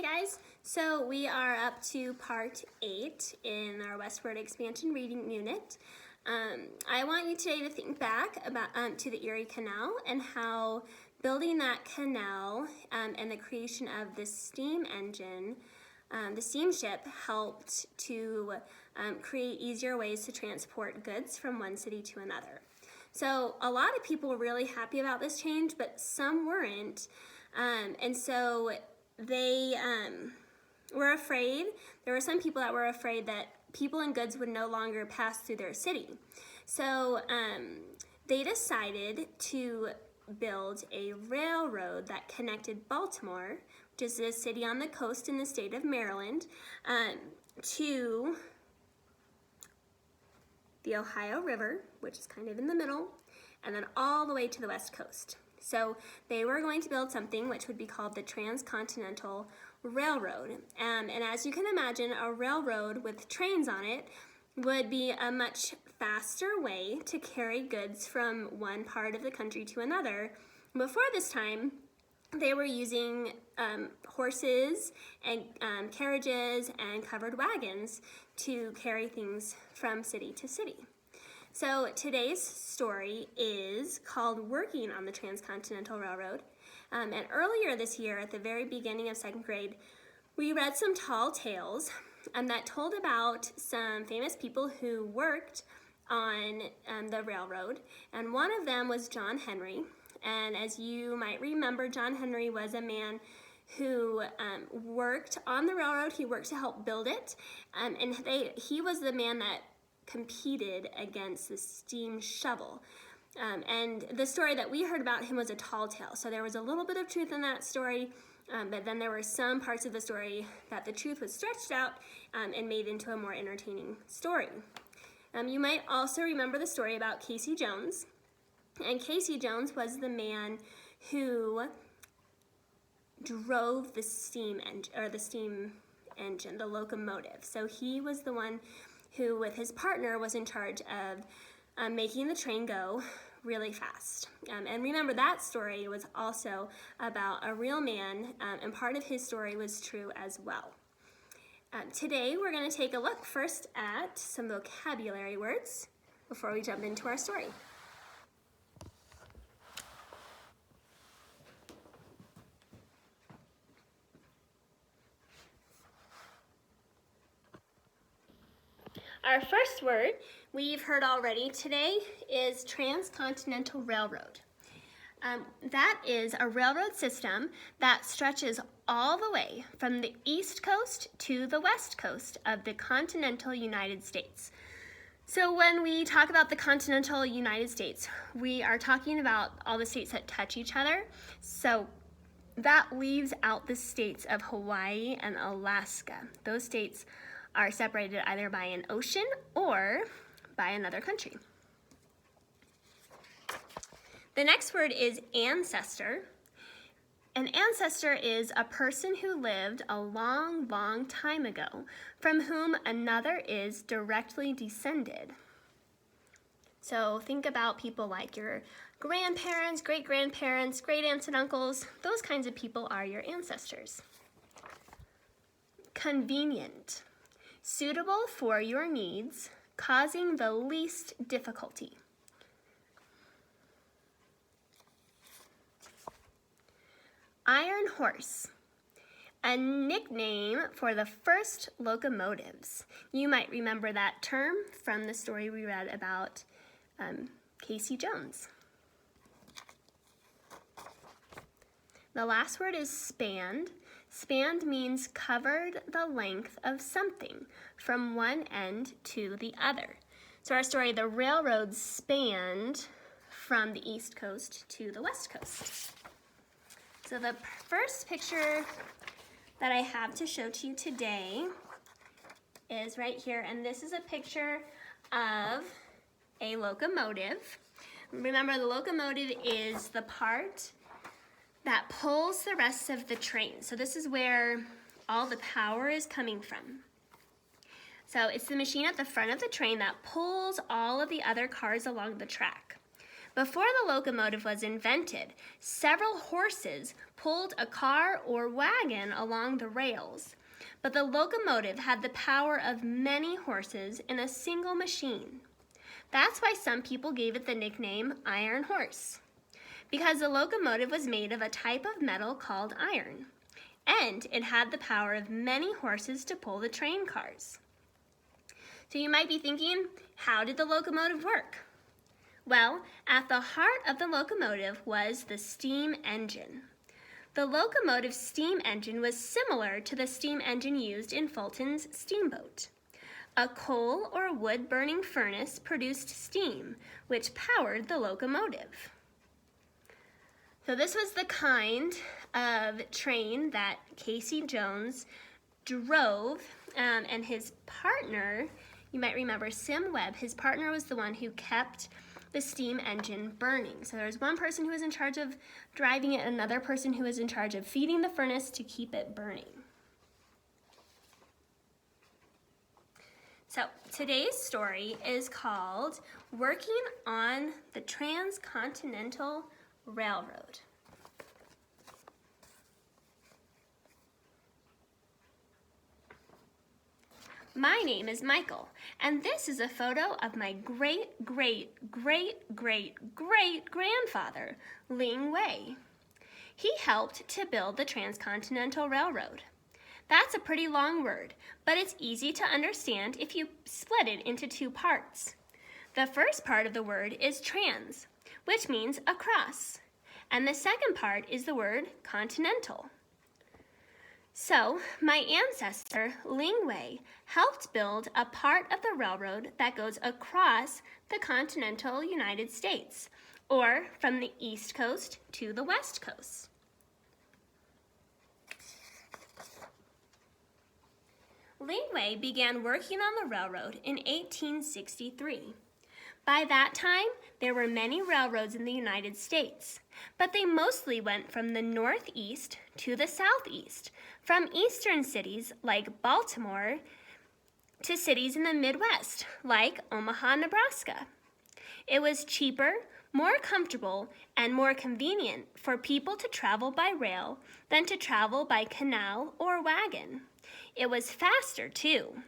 Hey guys, so we are up to part 8 in our Westward Expansion reading unit. I want you today to think back about to the Erie Canal and how building that canal and the creation of the steam engine, the steamship, helped to create easier ways to transport goods from one city to another. So a lot of people were really happy about this change, but some weren't. And so they were afraid. There were some people that were afraid that people and goods would no longer pass through their city. So they decided to build a railroad that connected Baltimore, which is a city on the coast in the state of Maryland, to the Ohio River, which is kind of in the middle, and then all the way to the west coast. So they were going to build something which would be called the Transcontinental Railroad. And as you can imagine, a railroad with trains on it would be a much faster way to carry goods from one part of the country to another. Before this time, they were using horses and carriages and covered wagons to carry things from city to city. So today's story is called Working on the Transcontinental Railroad. And earlier this year, at the very beginning of second grade, we read some tall tales that told about some famous people who worked on the railroad. And one of them was John Henry. And as you might remember, John Henry was a man who worked on the railroad. He worked to help build it. And he was the man that competed against the steam shovel. And the story that we heard about him was a tall tale. So there was a little bit of truth in that story, but then there were some parts of the story that the truth was stretched out and made into a more entertaining story. You might also remember the story about Casey Jones. And Casey Jones was the man who drove the steam engine, the locomotive. So he was the one who, with his partner, was in charge of making the train go really fast. And remember, that story was also about a real man, and part of his story was true as well. Today, we're going to take a look first at some vocabulary words before we jump into our story. Our first word we've heard already today is Transcontinental Railroad. That is a railroad system that stretches all the way from the east coast to the west coast of the continental United States. So when we talk about the continental United States, we are talking about all the states that touch each other. So that leaves out the states of Hawaii and Alaska. Those states are separated either by an ocean or by another country. The next word is ancestor. An ancestor is a person who lived a long, long time ago from whom another is directly descended. So think about people like your grandparents, great-grandparents, great-aunts and uncles. Those kinds of people are your ancestors. Convenient. Suitable for your needs, causing the least difficulty. Iron horse, a nickname for the first locomotives. You might remember that term from the story we read about Casey Jones. The last word is spanned. Spanned means covered the length of something from one end to the other. So our story, the railroad spanned from the east coast to the west coast. So the first picture that I have to show to you today is right here, and this is a picture of a locomotive. Remember, the locomotive is the part that pulls the rest of the train. So this is where all the power is coming from. So it's the machine at the front of the train that pulls all of the other cars along the track. Before the locomotive was invented, several horses pulled a car or wagon along the rails, but the locomotive had the power of many horses in a single machine. That's why some people gave it the nickname Iron Horse, because the locomotive was made of a type of metal called iron, and it had the power of many horses to pull the train cars. So you might be thinking, how did the locomotive work? Well, at the heart of the locomotive was the steam engine. The locomotive's steam engine was similar to the steam engine used in Fulton's steamboat. A coal or wood-burning furnace produced steam, which powered the locomotive. So this was the kind of train that Casey Jones drove, and his partner, you might remember Sim Webb, his partner was the one who kept the steam engine burning. So there was one person who was in charge of driving it, another person who was in charge of feeding the furnace to keep it burning. So today's story is called Working on the Transcontinental Railroad. My name is Michael, and this is a photo of my great-great-great-great-great-grandfather, Ling Wei. He helped to build the Transcontinental Railroad. That's a pretty long word, but it's easy to understand if you split it into two parts. The first part of the word is trans, which means across, and the second part is the word continental. So, my ancestor, Ling Wei, helped build a part of the railroad that goes across the continental United States, or from the East Coast to the West Coast. Ling Wei began working on the railroad in 1863. By that time, there were many railroads in the United States, but they mostly went from the northeast to the southeast, from eastern cities like Baltimore to cities in the Midwest like Omaha, Nebraska. It was cheaper, more comfortable, and more convenient for people to travel by rail than to travel by canal or wagon. It was faster, too.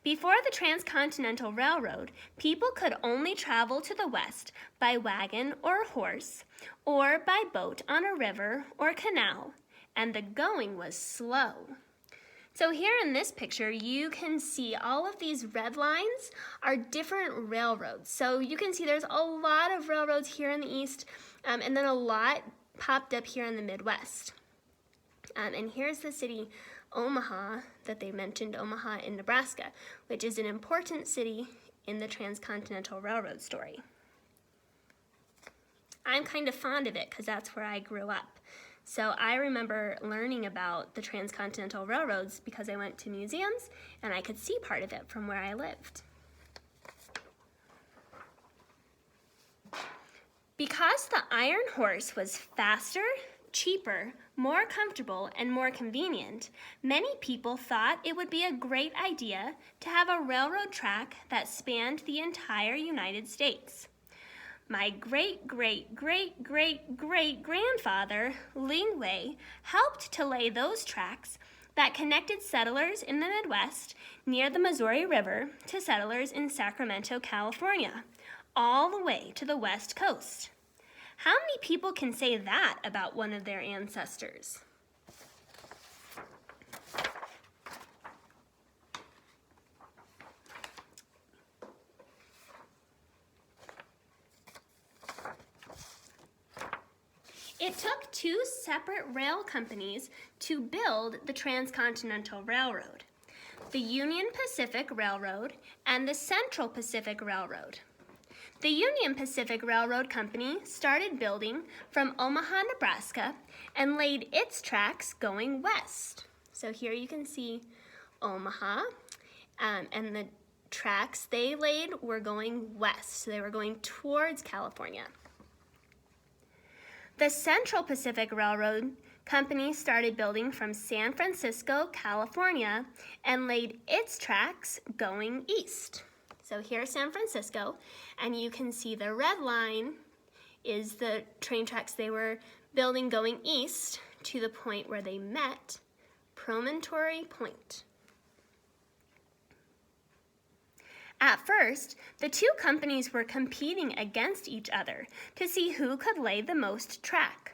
Before the Transcontinental Railroad, people could only travel to the west by wagon or horse, or by boat on a river or canal, and the going was slow. So here in this picture, you can see all of these red lines are different railroads. So you can see there's a lot of railroads here in the east, and then a lot popped up here in the Midwest. And here's the city Omaha that they mentioned, Omaha in Nebraska, which is an important city in the Transcontinental Railroad story. I'm kind of fond of it because that's where I grew up. So I remember learning about the Transcontinental Railroads because I went to museums and I could see part of it from where I lived. Because the Iron Horse was faster, cheaper, more comfortable, and more convenient, many people thought it would be a great idea to have a railroad track that spanned the entire United States. My great-great-great-great-great-grandfather, Ling Wei, helped to lay those tracks that connected settlers in the Midwest near the Missouri River to settlers in Sacramento, California, all the way to the West Coast. How many people can say that about one of their ancestors? It took two separate rail companies to build the Transcontinental Railroad, the Union Pacific Railroad and the Central Pacific Railroad. The Union Pacific Railroad Company started building from Omaha, Nebraska, and laid its tracks going west. So here you can see Omaha, and the tracks they laid were going west, so they were going towards California. The Central Pacific Railroad Company started building from San Francisco, California, and laid its tracks going east. So here's San Francisco, and you can see the red line is the train tracks they were building going east to the point where they met, Promontory Point. At first, the two companies were competing against each other to see who could lay the most track.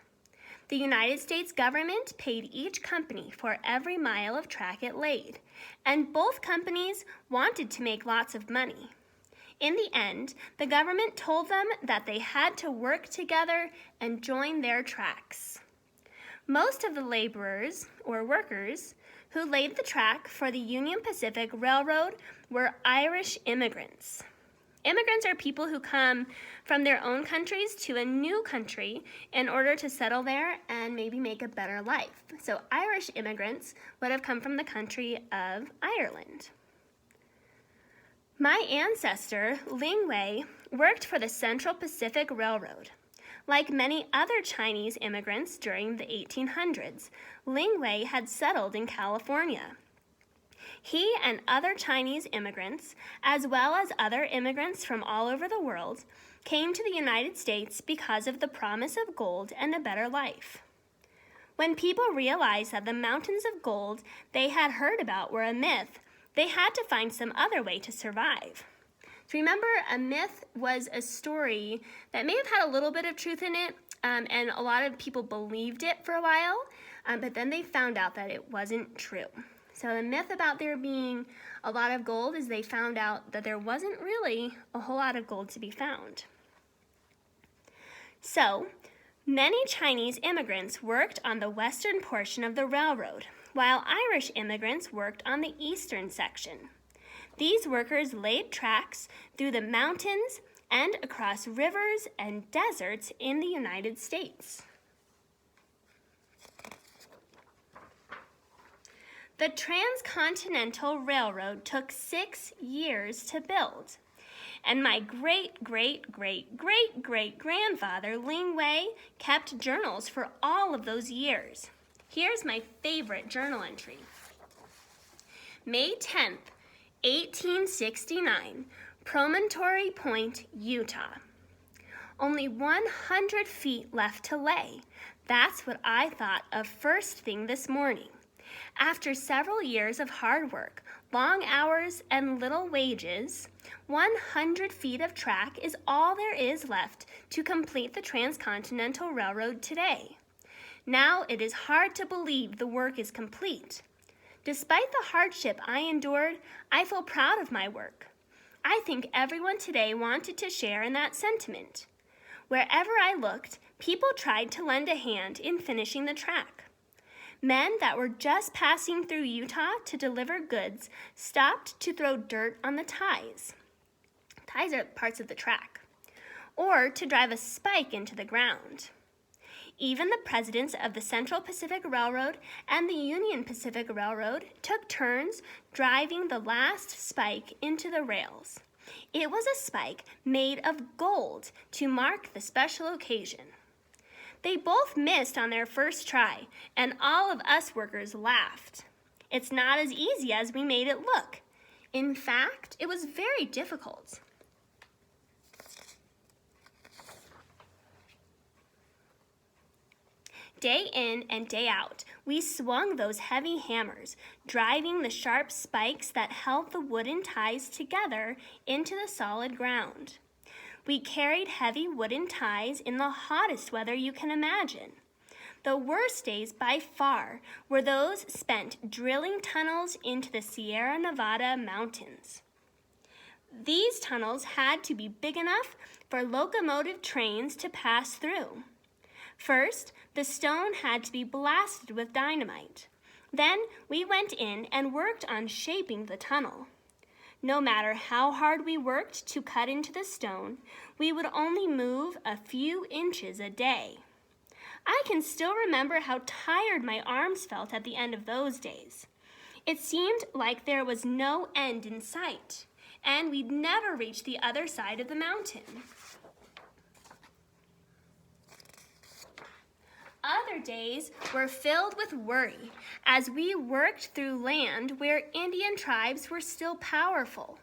The United States government paid each company for every mile of track it laid, and both companies wanted to make lots of money. In the end, the government told them that they had to work together and join their tracks. Most of the laborers, or workers, who laid the track for the Union Pacific Railroad were Irish immigrants. Immigrants are people who come from their own countries to a new country in order to settle there and maybe make a better life. So Irish immigrants would have come from the country of Ireland. My ancestor, Ling Wei, worked for the Central Pacific Railroad. Like many other Chinese immigrants during the 1800s, Ling Wei had settled in California. He and other Chinese immigrants, as well as other immigrants from all over the world, came to the United States because of the promise of gold and a better life. When people realized that the mountains of gold they had heard about were a myth, they had to find some other way to survive. So remember, a myth was a story that may have had a little bit of truth in it, and a lot of people believed it for a while, but then they found out that it wasn't true. So the myth about there being a lot of gold is they found out that there wasn't really a whole lot of gold to be found. So many Chinese immigrants worked on the western portion of the railroad, while Irish immigrants worked on the eastern section. These workers laid tracks through the mountains and across rivers and deserts in the United States. The Transcontinental Railroad took 6 years to build, and my great-great-great-great-great-grandfather, Ling Wei, kept journals for all of those years. Here's my favorite journal entry. May 10th, 1869, Promontory Point, Utah. Only 100 feet left to lay. That's what I thought of first thing this morning. After several years of hard work, long hours, and little wages, 100 feet of track is all there is left to complete the Transcontinental Railroad today. Now it is hard to believe the work is complete. Despite the hardship I endured, I feel proud of my work. I think everyone today wanted to share in that sentiment. Wherever I looked, people tried to lend a hand in finishing the track. Men that were just passing through Utah to deliver goods stopped to throw dirt on the ties. Ties are parts of the track. Or to drive a spike into the ground. Even the presidents of the Central Pacific Railroad and the Union Pacific Railroad took turns driving the last spike into the rails. It was a spike made of gold to mark the special occasion. They both missed on their first try, and all of us workers laughed. It's not as easy as we made it look. In fact, it was very difficult. Day in and day out, we swung those heavy hammers, driving the sharp spikes that held the wooden ties together into the solid ground. We carried heavy wooden ties in the hottest weather you can imagine. The worst days by far were those spent drilling tunnels into the Sierra Nevada mountains. These tunnels had to be big enough for locomotive trains to pass through. First, the stone had to be blasted with dynamite. Then we went in and worked on shaping the tunnel. No matter how hard we worked to cut into the stone, we would only move a few inches a day. I can still remember how tired my arms felt at the end of those days. It seemed like there was no end in sight, and we'd never reach the other side of the mountain. Other days were filled with worry as we worked through land where Indian tribes were still powerful.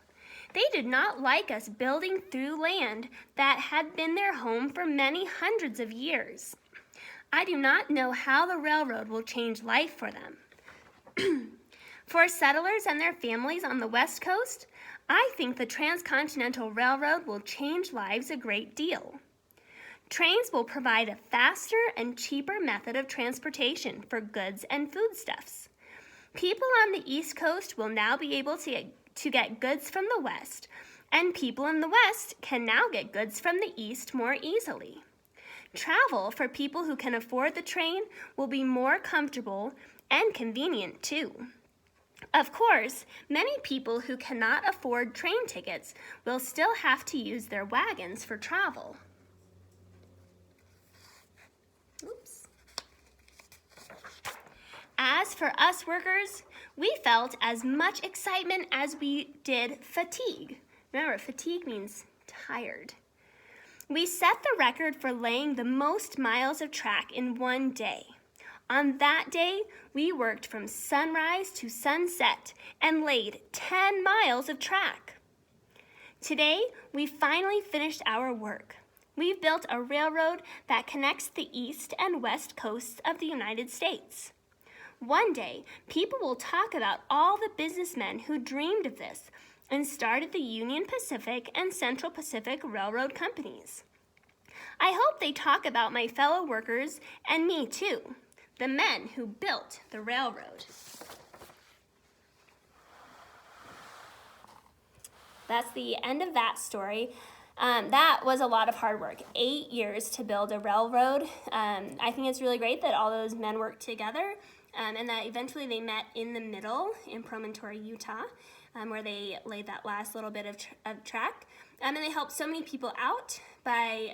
They did not like us building through land that had been their home for many hundreds of years. I do not know how the railroad will change life for them. For settlers and their families on the West Coast, I think the Transcontinental Railroad will change lives a great deal. Trains will provide a faster and cheaper method of transportation for goods and foodstuffs. People on the East Coast will now be able to get goods from the West, and people in the West can now get goods from the East more easily. Travel for people who can afford the train will be more comfortable and convenient too. Of course, many people who cannot afford train tickets will still have to use their wagons for travel. Oops. As for us workers, we felt as much excitement as we did fatigue. Remember, fatigue means tired. We set the record for laying the most miles of track in one day. On that day, we worked from sunrise to sunset and laid 10 miles of track. Today, we finally finished our work. We've built a railroad that connects the east and west coasts of the United States. One day, people will talk about all the businessmen who dreamed of this and started the Union Pacific and Central Pacific Railroad companies. I hope they talk about my fellow workers and me too, the men who built the railroad. That's the end of that story. That was a lot of hard work, 8 years to build a railroad. I think it's really great that all those men worked together and that eventually they met in the middle in Promontory, Utah, where they laid that last little bit of track. And they helped so many people out by,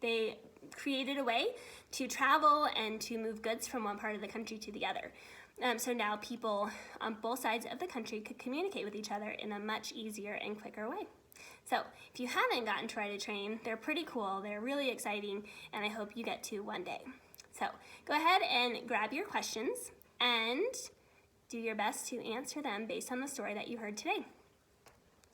they created a way to travel and to move goods from one part of the country to the other. So now people on both sides of the country could communicate with each other in a much easier and quicker way. So if you haven't gotten to ride a train, they're pretty cool, they're really exciting, and I hope you get to one day. So go ahead and grab your questions and do your best to answer them based on the story that you heard today.